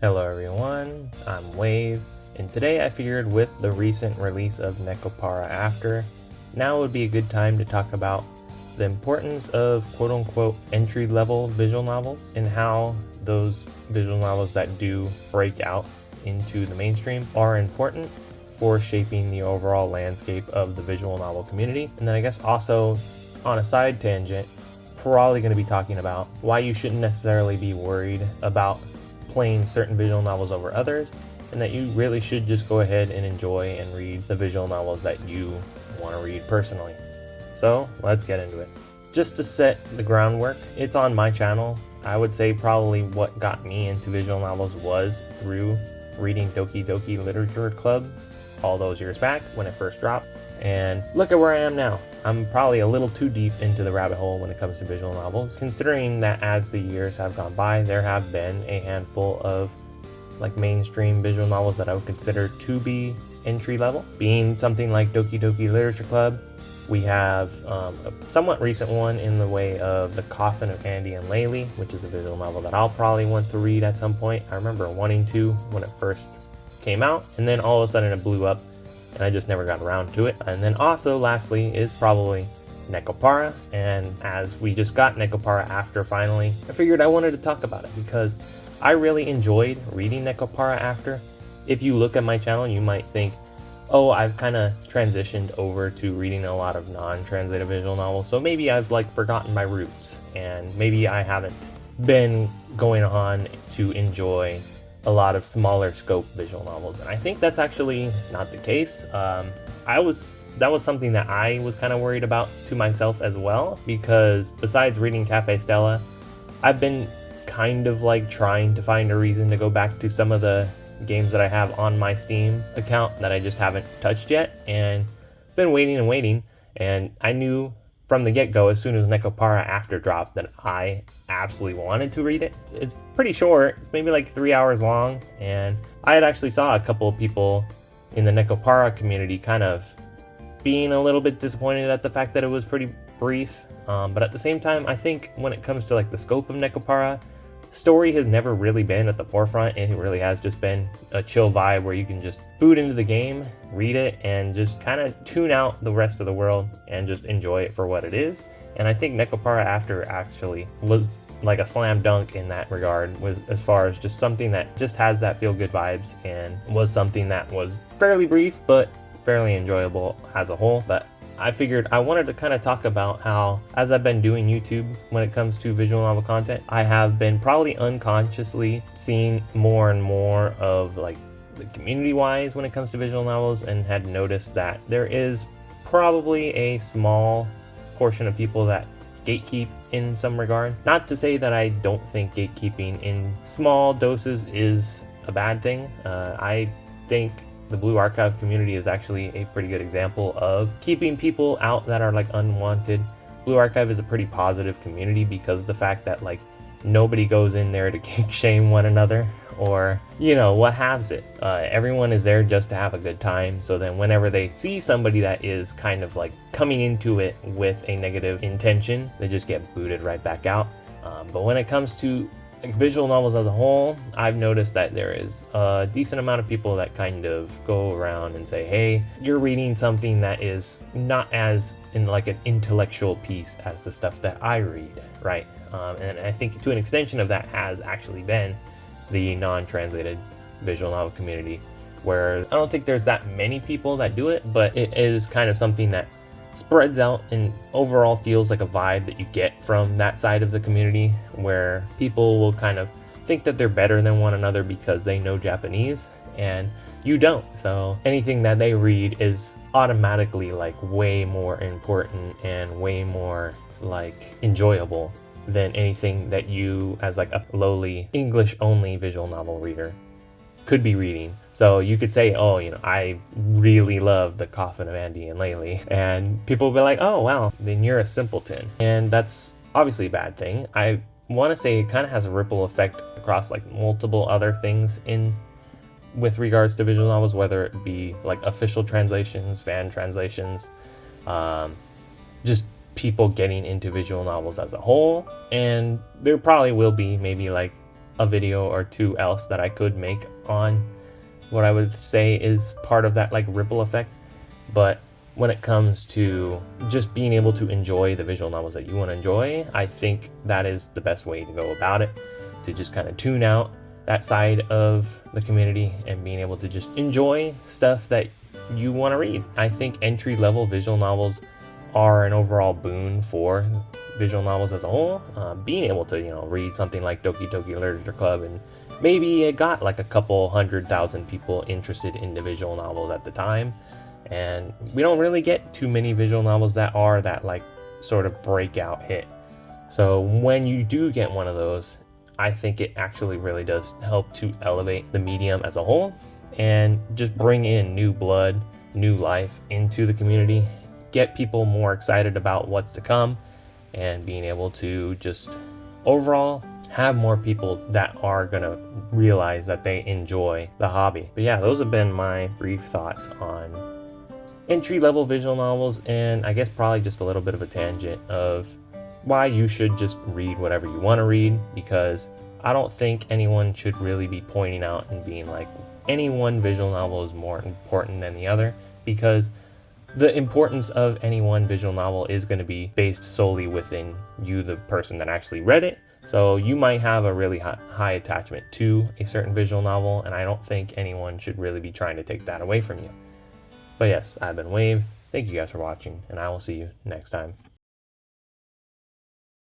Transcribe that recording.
Hello everyone, I'm Wave, and today I figured with the recent release of Nekopara After, now would be a good time to talk about the importance of quote-unquote entry-level visual novels and how those visual novels that do break out into the mainstream are important for shaping the overall landscape of the visual novel community. And then I guess also on a side tangent, probably going to be talking about why you shouldn't necessarily be worried about playing certain visual novels over others, and that you really should just go ahead and enjoy and read the visual novels that you want to read personally. So let's get into it. Just to set the groundwork, it's on my channel. I would say probably what got me into visual novels was through reading Doki Doki Literature Club all those years back when it first dropped, and look at where I am now. I'm probably a little too deep into the rabbit hole when it comes to visual novels, considering that as the years have gone by, there have been a handful of mainstream visual novels that I would consider to be entry level, being something like Doki Doki Literature Club. We have a somewhat recent one in the way of The Coffin of Andy and Laylee, which is a visual novel that I'll probably want to read at some point. I remember wanting to when it first came out, and then all of a sudden it blew up and I just never got around to it. And then also lastly is probably Nekopara, and as we just got Nekopara After finally, I figured I wanted to talk about it because I really enjoyed reading Nekopara After. If you look at my channel, you might think, oh, I've kind of transitioned over to reading a lot of non-translated visual novels, so maybe I've forgotten my roots, and maybe I haven't been going on to enjoy a lot of smaller scope visual novels. And I think that's actually not the case. That was something that I was kind of worried about to myself as well, because besides reading Cafe Stella, I've been kind of trying to find a reason to go back to some of the games that I have on my Steam account that I just haven't touched yet, and been waiting and waiting. And I knew from the get-go, as soon as Nekopara After dropped, that I absolutely wanted to read it. It's pretty short, maybe 3 hours long, and I had actually saw a couple of people in the Nekopara community kind of being a little bit disappointed at the fact that it was pretty brief. But at the same time, I think when it comes to the scope of Nekopara, story has never really been at the forefront, and it really has just been a chill vibe where you can just boot into the game, read it, and just kind of tune out the rest of the world and just enjoy it for what it is. And I think Nekopara After actually was like a slam dunk in that regard, was as far as just something that just has that feel good vibes, and was something that was fairly brief but fairly enjoyable as a whole. But I figured I wanted to kind of talk about how, as I've been doing YouTube when it comes to visual novel content, I have been probably unconsciously seeing more and more of the community wise when it comes to visual novels, and had noticed that there is probably a small portion of people that gatekeep in some regard. Not to say that I don't think gatekeeping in small doses is a bad thing. I think the Blue Archive community is actually a pretty good example of keeping people out that are unwanted. Blue Archive is a pretty positive community because of the fact that nobody goes in there to kink shame one another, or what has it. Everyone is there just to have a good time. So then whenever they see somebody that is kind of coming into it with a negative intention, they just get booted right back out. But when it comes to visual novels as a whole, I've noticed that there is a decent amount of people that kind of go around and say, hey, you're reading something that is not as in an intellectual piece as the stuff that I read, right? And I think to an extension of that has actually been the non-translated visual novel community, where I don't think there's that many people that do it, but it is kind of something that spreads out and overall feels like a vibe that you get from that side of the community, where people will kind of think that they're better than one another because they know Japanese and you don't. So anything that they read is automatically way more important and way more enjoyable than anything that you as a lowly English only visual novel reader could be reading. So you could say, oh, I really love The Coffin of Andy and Laylee, and people will be like, oh wow, then you're a simpleton. And that's obviously a bad thing. I want to say it kind of has a ripple effect across multiple other things with regards to visual novels, whether it be official translations, fan translations, just people getting into visual novels as a whole. And there probably will be maybe a video or two else that I could make on what I would say is part of that like ripple effect. But when it comes to just being able to enjoy the visual novels that you want to enjoy, I think that is the best way to go about it, to just kind of tune out that side of the community and being able to just enjoy stuff that you want to read. I think entry-level visual novels are an overall boon for visual novels as a whole. Being able to, read something like Doki Doki Literature Club, and maybe it got like a couple 100,000 people interested in the visual novels at the time. And we don't really get too many visual novels that are that like sort of breakout hit. So when you do get one of those, I think it actually really does help to elevate the medium as a whole and just bring in new blood, new life into the community, get people more excited about what's to come, and being able to just overall have more people that are gonna realize that they enjoy the hobby. But yeah, those have been my brief thoughts on entry-level visual novels, and I guess probably just a little bit of a tangent of why you should just read whatever you want to read, because I don't think anyone should really be pointing out and being like any one visual novel is more important than the other, because the importance of any one visual novel is going to be based solely within you, the person that actually read it. So you might have a really high attachment to a certain visual novel, and I don't think anyone should really be trying to take that away from you. But yes, I've been Wave. Thank you guys for watching, and I will see you next time.